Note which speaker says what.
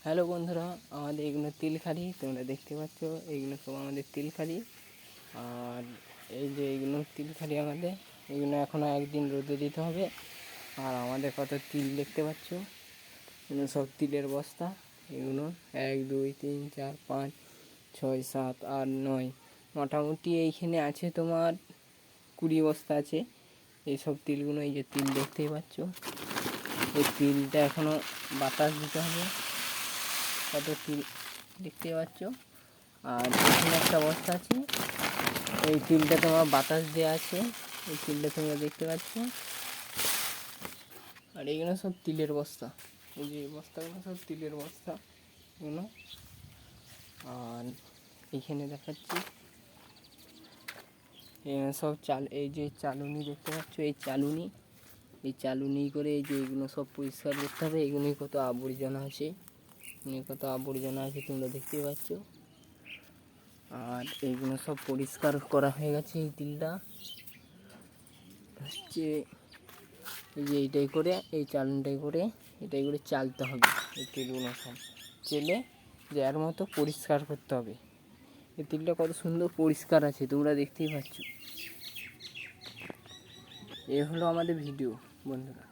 Speaker 1: Hello বন্ধুরা, আমাদের এগুলো তিলখালি তোমরা দেখতে পাচ্ছ। এইগুলো সব আমাদের তিলখালি। আর এই যে এইগুলো তিলখালি আমাদের, এগুলো এখনও একদিন রোদে দিতে হবে। আর আমাদের কত তিল দেখতে পাচ্ছ, এগুলো সব তিলের বস্তা। এগুলো 1 2 3 4 5 6 7 8 9, মোটামুটি এইখানে আছে তোমার 20 বস্তা আছে এইসব তিলগুলো। এই যে তিল দেখতেই পাচ্ছ, এই তিলটা এখনও বাতাস দিতে হবে। কত তিল দেখতে পাচ্ছ। আর এখানে একটা বস্তা আছে, এই তিলটা তোমার বাতাস দেওয়া আছে, এই তিলটা তোমরা দেখতে পাচ্ছ। আর এইগুলো সব তিলের বস্তা, এই যে বস্তাগুলো সব তিলের বস্তা এগুলো। আর এইখানে দেখাচ্ছি এখানে সব চাল, এই যে চালুনি দেখতে পাচ্ছ, এই চালুনি করে এই যে এইগুলো সব পরিষ্কার করতে হবে। এগুলো কত আবর্জনা আছে, তোমরা দেখতেই পাচ্ছ। আর এইগুলো সব পরিষ্কার করা হয়ে গেছে। এই তিলটা হচ্ছে এই যে এইটাই করে, এই চালুনটাই করে এটাই করে চালতে হবে। এই তিলগুলো সব চেলে যার মতো পরিষ্কার করতে হবে। এই তিলটা কত সুন্দর পরিষ্কার আছে, তোমরা দেখতেই পাচ্ছ। এই হলো আমাদের ভিডিও বন্ধুরা।